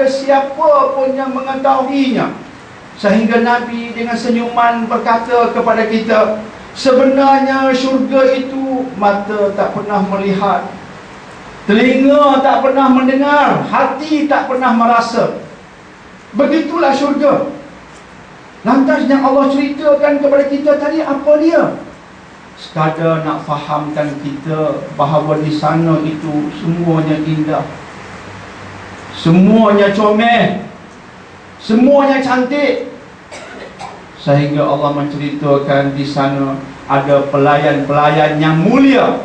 siapa pun yang mengetahuinya. Sehingga Nabi dengan senyuman berkata kepada kita, sebenarnya syurga itu mata tak pernah melihat, telinga tak pernah mendengar, hati tak pernah merasa. Begitulah syurga. Lantas yang Allah ceritakan kepada kita tadi apa dia? Sekadar nak fahamkan kita bahawa di sana itu semuanya indah, semuanya comel, semuanya cantik. Sehingga Allah menceritakan di sana ada pelayan-pelayan yang mulia.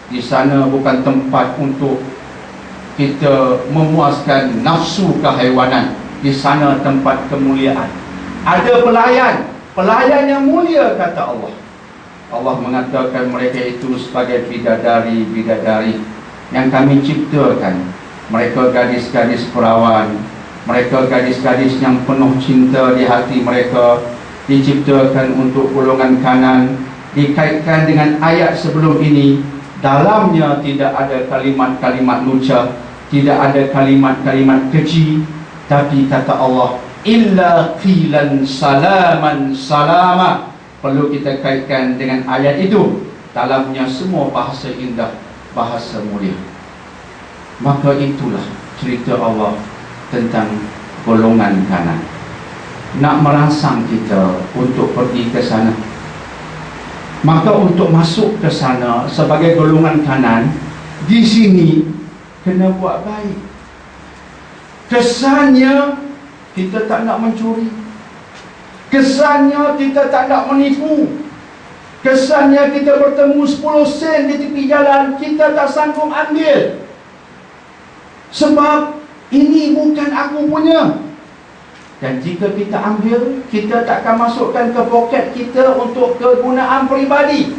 Di sana bukan tempat untuk kita memuaskan nafsu kehaiwanan. Di sana tempat kemuliaan. Ada pelayan yang mulia, kata Allah. Allah mengatakan mereka itu sebagai bidadari-bidadari yang kami ciptakan. Mereka gadis-gadis perawan, mereka gadis-gadis yang penuh cinta di hati mereka, diciptakan untuk golongan kanan. Dikaitkan dengan ayat sebelum ini, dalamnya tidak ada kalimat-kalimat lucah, tidak ada kalimat-kalimat keji, tapi kata Allah, illa qilan salaman salama. Perlu kita kaitkan dengan ayat itu. Dalamnya semua bahasa indah, bahasa mulia. Maka itulah cerita Allah tentang golongan kanan. Nak merangsang kita untuk pergi ke sana. Maka untuk masuk ke sana sebagai golongan kanan, di sini kena buat baik. Kesannya kita tak nak mencuri, kesannya kita tak nak menipu, kesannya kita bertemu 10 sen di tepi jalan, kita tak sanggup ambil, sebab ini bukan aku punya. Dan jika kita ambil, kita takkan masukkan ke poket kita untuk kegunaan peribadi.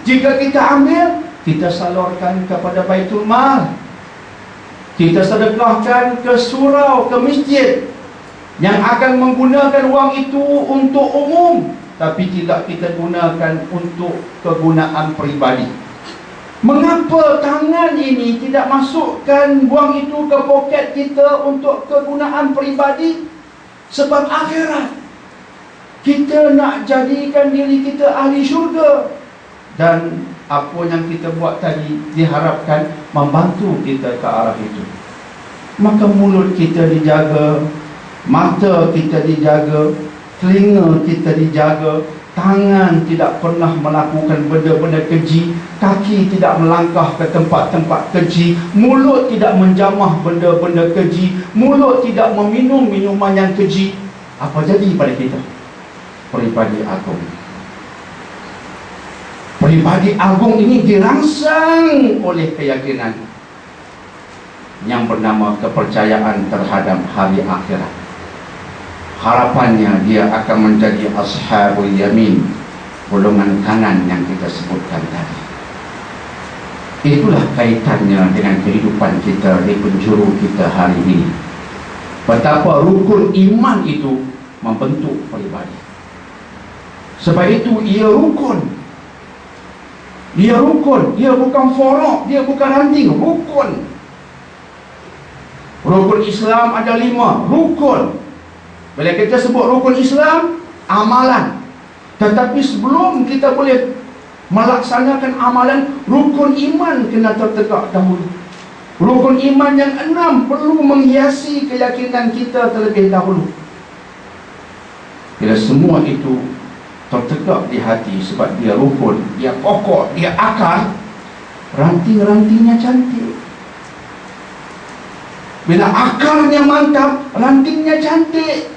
Jika kita ambil, kita salurkan kepada Baitul Mal, kita sedekahkan ke surau, ke masjid yang akan menggunakan wang itu untuk umum, tapi tidak kita gunakan untuk kegunaan peribadi. Mengapa tangan ini tidak masukkan wang itu ke poket kita untuk kegunaan peribadi? Sebab akhirat. Kita nak jadikan diri kita ahli syurga, dan apa yang kita buat tadi diharapkan membantu kita ke arah itu. Maka mulut kita dijaga, mata kita dijaga, telinga kita dijaga, tangan tidak pernah melakukan benda-benda keji, kaki tidak melangkah ke tempat-tempat keji, mulut tidak menjamah benda-benda keji, mulut tidak meminum minuman yang keji. Apa jadi pada kita? Peribadi agung. Peribadi agung ini dirangsang oleh keyakinan yang bernama kepercayaan terhadap hari akhirat. Harapannya dia akan menjadi ashabul yamin, golongan kanan yang kita sebutkan tadi. Itulah kaitannya dengan kehidupan kita di penjuru kita hari ini. Betapa rukun iman itu membentuk peribadi. Sebab itu ia rukun. Dia rukun, dia bukan forok, dia bukan ranting, rukun. Rukun Islam ada 5 rukun. Bila kita sebut rukun Islam, amalan. Tetapi sebelum kita boleh melaksanakan amalan, rukun iman kena tertegak dahulu. Rukun iman yang 6 perlu menghiasi keyakinan kita terlebih dahulu. Bila semua itu tertegak di hati, sebab dia rukun, dia pokok, dia akar, ranting-rantingnya cantik. Bila akarnya mantap, rantingnya cantik.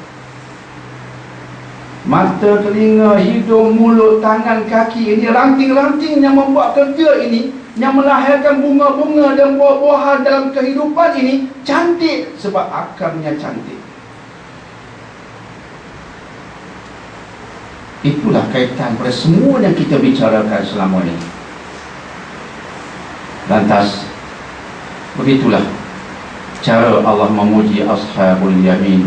Mata, telinga, hidung, mulut, tangan, kaki, ini ranting-ranting yang membuat kerja ini, yang melahirkan bunga-bunga dan buah-buahan dalam kehidupan ini, cantik sebab akarnya cantik. Itulah kaitan pada semua yang kita bicarakan selama ini. Lantas, begitulah cara Allah memuji ashabul yamin.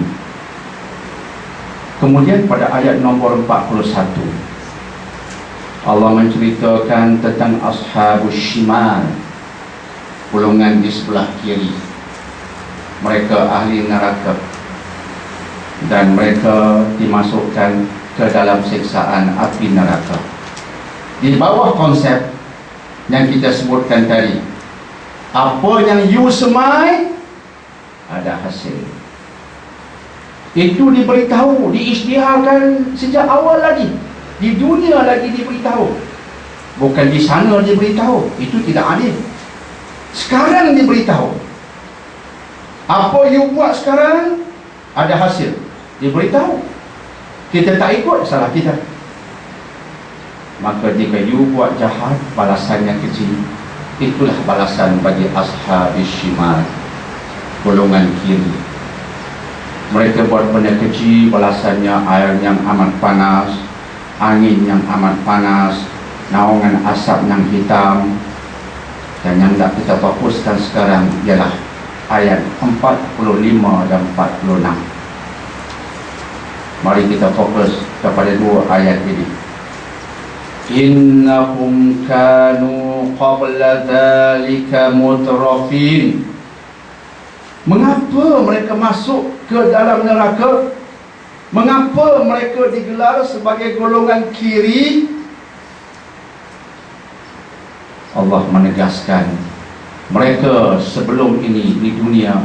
Kemudian pada ayat nombor 41, Allah menceritakan tentang ashabus shimal, golongan di sebelah kiri. mereka ahli neraka dan mereka dimasukkan ke dalam siksaan api neraka. Di bawah konsep yang kita sebutkan tadi, apa yang you semai ada hasil. Itu diberitahu, diisytiharkan sejak awal lagi. Di dunia lagi diberitahu, bukan di sana diberitahu. Itu tidak adil. Sekarang diberitahu, apa you buat sekarang ada hasil, diberitahu. Kita tak ikut, salah kita. Maka jika you buat jahat, balasannya kecil. Itulah balasan bagi ashabis syimal, golongan kiri. Mereka buat benda kecil, balasannya air yang amat panas, angin yang amat panas, naungan asap yang hitam. Dan yang tak kita fokuskan sekarang ialah ayat 45 dan 46. Mari kita fokus kepada dua ayat ini. Innahum kanu qabla dhalika mutrafin. Mengapa mereka masuk ke dalam neraka? Mengapa mereka digelar sebagai golongan kiri? Allah menegaskan, mereka sebelum ini di dunia,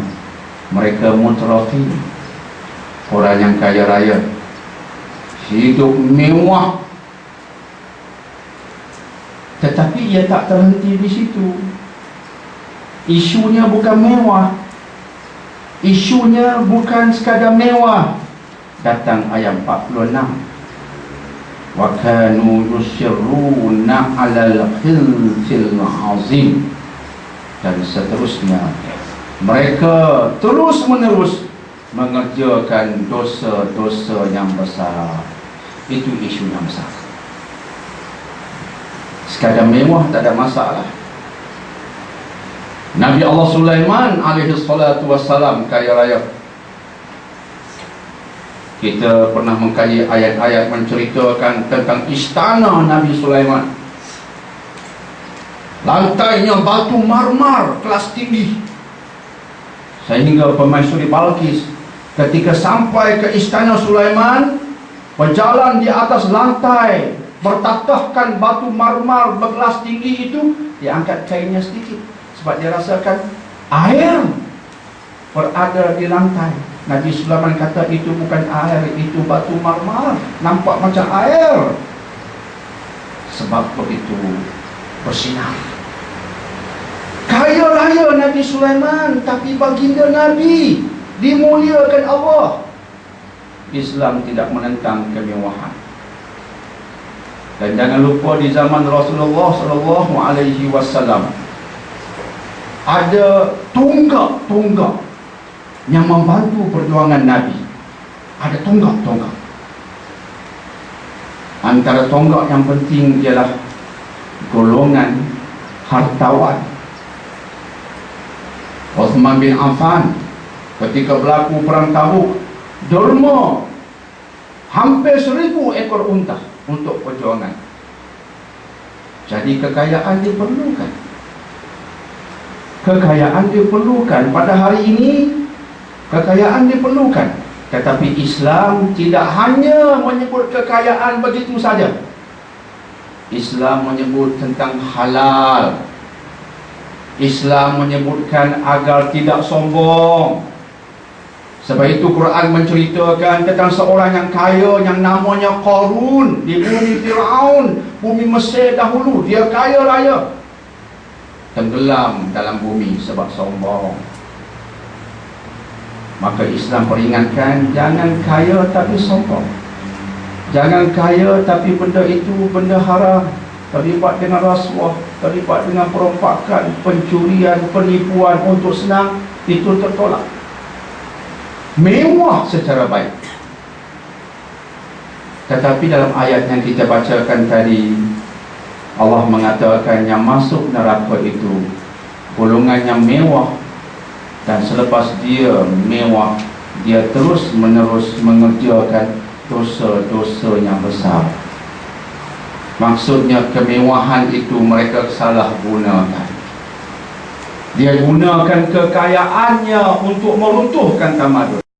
mereka mutrafin, orang yang kaya raya, hidup mewah. Tetapi ia tak terhenti di situ. Isunya bukan mewah, isunya bukan sekadar mewah. Datang ayat 46, wa kanu yusirruna 'alal khilfil 'azim. Dan seterusnya, mereka terus menerus mengerjakan dosa-dosa yang besar. Itu isu yang besar. Sekadar mewah tak ada masalah. Nabi Allah Sulaiman alaihi salatu wassalam kaya raya. Kita pernah mengkaji ayat-ayat menceritakan tentang istana Nabi Sulaiman. Lantainya batu marmar kelas tinggi, sehingga permaisuri Balqis ketika sampai ke istana Sulaiman, berjalan di atas lantai bertatahkan batu marmar berkelas tinggi itu, diangkat kainnya sedikit sebab dia rasakan air berada di lantai. Nabi Sulaiman kata itu bukan air, itu batu marmar, nampak macam air sebab begitu bersinar. Kaya raya Nabi Sulaiman, tapi baginda Nabi dimuliakan Allah. Islam tidak menentang kemewahan. Dan jangan lupa di zaman Rasulullah SAW ada tonggak-tonggak yang membantu perjuangan Nabi. Ada tonggak-tonggak. Antara tonggak yang penting ialah golongan hartawan. Uthman bin Affan ketika berlaku perang Tabuk, derma hampir 1000 ekor unta untuk perjuangan. Jadi kekayaan diperlukan. Kekayaan diperlukan. Pada hari ini kekayaan diperlukan. Tetapi Islam tidak hanya menyebut kekayaan begitu saja. Islam menyebut tentang halal. Islam menyebutkan agar tidak sombong. Sebab itu Quran menceritakan tentang seorang yang kaya yang namanya Qarun di bumi Fir'aun, bumi Mesir dahulu. Dia kaya raya, tenggelam dalam bumi sebab sombong. Maka Islam peringatkan, jangan kaya tapi sombong. Jangan kaya tapi benda itu benda haram, terlibat dengan rasuah, terlibat dengan perompakan, pencurian, penipuan untuk senang, itu tertolak. Mewah secara baik. Tetapi dalam ayat yang kita bacakan tadi, Allah mengatakan yang masuk neraka itu golongan yang mewah, dan selepas dia mewah, dia terus menerus mengerjakan dosa-dosa yang besar. Maksudnya kemewahan itu mereka salah gunakan. Dia gunakan kekayaannya untuk meruntuhkan tamadun.